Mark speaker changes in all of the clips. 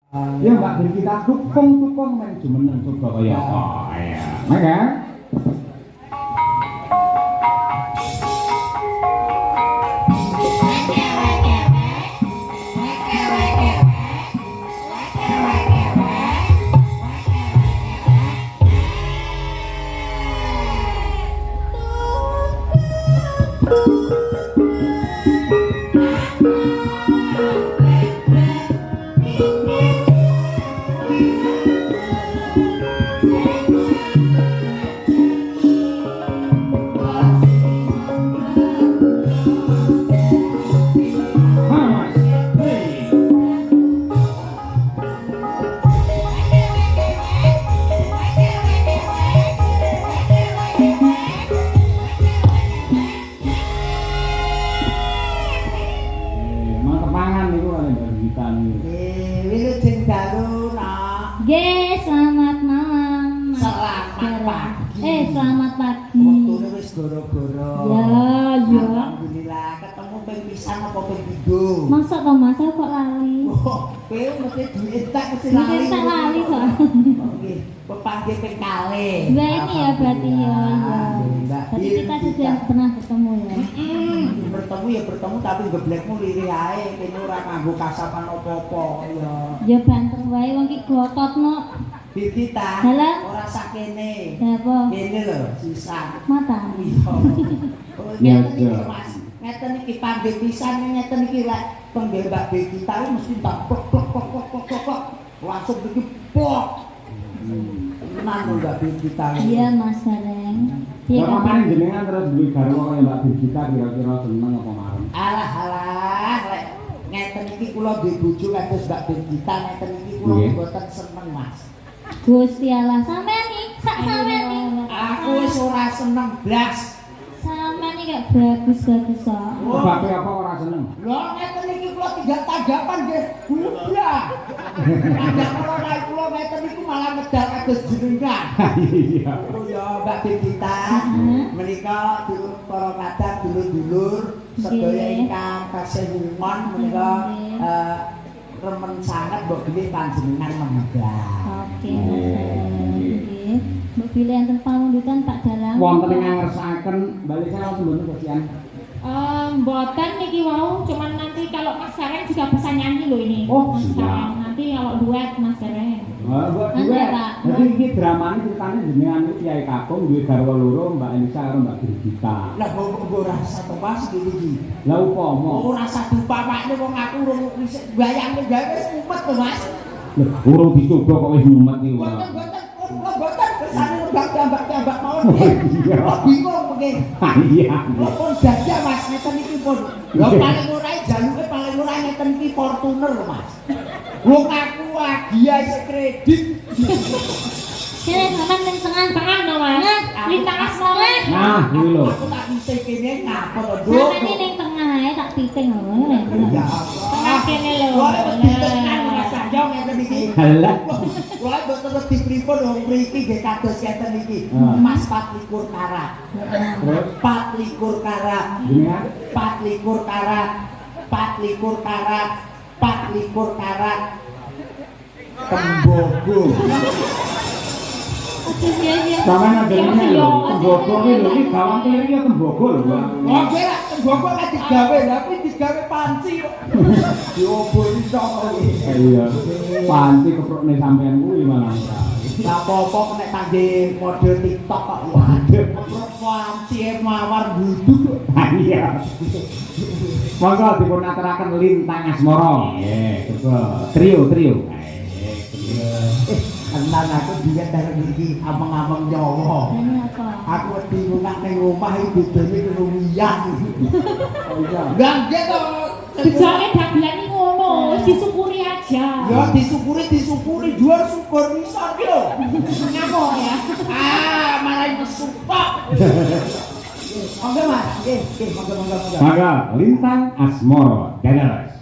Speaker 1: Ya Mbak Ben kita tukung-tukung men jumeneng coba kaya kok ya. Mangga.
Speaker 2: Selamat malam.
Speaker 3: Selamat pagi.
Speaker 2: Selamat pagi.
Speaker 3: Waktune wis goro-goro.
Speaker 2: Ya.
Speaker 3: Alhamdulillah ketemu ping pisan apa ping pindho.
Speaker 2: Masa to Mas kok lali?
Speaker 3: Kowe mesti duit tak mesti
Speaker 2: Duit
Speaker 3: lali.
Speaker 2: tak lali kok.
Speaker 3: Nggih, pepanggih ping kalih.
Speaker 2: Nah ini ya berarti ya.
Speaker 3: Alhamdulillah.
Speaker 2: Tapi kita sudah pernah bertemu ya.
Speaker 3: Bertemu ya bertemu tapi geblekmu lirih ae, kene ora kanggo kasapan apa-apa ya.
Speaker 2: Ya banter wae wong iki glototno.
Speaker 3: Kita
Speaker 2: Halah.
Speaker 3: ora sakene.
Speaker 2: Ya apa?
Speaker 3: Kene lho, sisa.
Speaker 2: Mata.
Speaker 3: Iya. Mas. Ngeten iki panggih pisan ngeten iki lek penggih Mbak Begita mesti tak pok langsung iki pok. Tenan Mbak Begita.
Speaker 2: Iya Mas Bareng.
Speaker 1: Ya kemarin jenengan terus duwe garwa kaya Mbak Begita kira-kira seneng apa marem?
Speaker 3: Alah lek ngeten iki kula duwe bojo kados Mbak Begita ngeten iki kula mboten seneng Mas.
Speaker 2: Gusti Allah sampean iki sak sampean iki.
Speaker 3: Aku wis ora seneng blas.
Speaker 2: Sampean iki gak bagus-bagus kok.
Speaker 1: Sebab apa ora seneng?
Speaker 3: Lho ngeten iki kula tinggal tanggapan nggih. Bublah. Tanggap kula ngeten iku malah medal kados jenengan.
Speaker 1: Iya.
Speaker 3: Oh ya Mbak Begita. Menika para kadang dulur-dulur sedaya ingkang kasehungan menika remen sanget mbok bilih panjenengan menggah.
Speaker 2: Oke, Mas Bareng. Nggih. Mbok bilih enten pamundutan Pak Dalang.
Speaker 1: Wonten ingkang ngersakaken balik saya langsung mboten kesian.
Speaker 4: Mboten niki wau, cuman nanti kalau Mas Gareng juga bisa nyanyi loh ini.
Speaker 1: Oh,
Speaker 4: Mas
Speaker 1: siap.
Speaker 4: Gareng. Nanti kalau duet Mas Gareng.
Speaker 1: Buat
Speaker 2: Nanti,
Speaker 1: duet.
Speaker 2: Pak.
Speaker 1: Jadi iki dramane ceritane jenengan iki Kiai Kakung duwe garwa loro Mbak Elisa karo Mbak Brigita.
Speaker 3: Lah kok rasa to Mas iki.
Speaker 1: Lah upama
Speaker 3: Oh rasa dupamane wong aku urung wis bayangke gawe wis mumet to Mas.
Speaker 1: lho urung dicoba kok wis mumet iki.
Speaker 3: Boten kesane mbak mawon.
Speaker 1: Iya.
Speaker 3: Bingung mungkin.
Speaker 1: Iya.
Speaker 3: Pun jajah Mas ngeten iki pun. Lho paling murah jaluke paling murah ngeten iki Fortuner Mas. Wong aku lagi ae kredit.
Speaker 2: Kene sampean ning tengah
Speaker 4: no Mas. Lintang asmara.
Speaker 1: Nah, iki lho.
Speaker 3: Aku tak bisa kene ngapa to, Duk?
Speaker 2: Sampeyan ning tengah ae tak piting ngono.
Speaker 3: Ya
Speaker 4: Tengah kene lho.
Speaker 3: Wah, ditekan Mas Sanjong ngeten iki.
Speaker 1: Halah.
Speaker 3: Wah, mboten wedi pripun wong mriki nggih kados ngeten iki. Mas 24 karat.
Speaker 1: Terus
Speaker 3: 24 karat.
Speaker 1: jenengan
Speaker 3: 24 karat. 24 karat. 24 karat. Tembogo.
Speaker 2: Iya.
Speaker 1: sampeyan jenenge lho, tembogo iki lho iki gawang kiri ya tembogo lho.
Speaker 3: Oh, kira tembogo lek digawe, tapi digawe panci kok. Dioboni tok iki.
Speaker 1: Iya. Panci keprokne sampeyan kuwi malah.
Speaker 3: Lah apa-apa nek kangge mode TikTok kok waduh keprok panci mawar buduk.
Speaker 1: Iya. Monggo dipun aturaken Lintang Asmara. Nggih, coba trio.
Speaker 3: Tenan aku dia dari iki ameng-ameng nyawa.
Speaker 2: Ini apa?
Speaker 3: Aku wedi lunga ning omah iki bedane keruwiyan. Oh iya. Lah nggih to.
Speaker 4: Gejale dagelan iki ngono, wis disyukuri aja.
Speaker 3: Ya disyukuri jual syukur misal lho.
Speaker 4: Ngapa ya?
Speaker 3: Malah mesupok. Monggo Mas, nggih, monggo.
Speaker 1: Maka Lintang Asmara. Dados.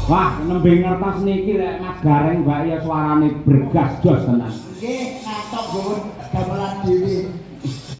Speaker 1: Wah, nembe ngertos niki lek Mas Gareng Mbak ya suarane bergas jos tenan.
Speaker 3: Nggih, ngatok nggon gamelan dhewe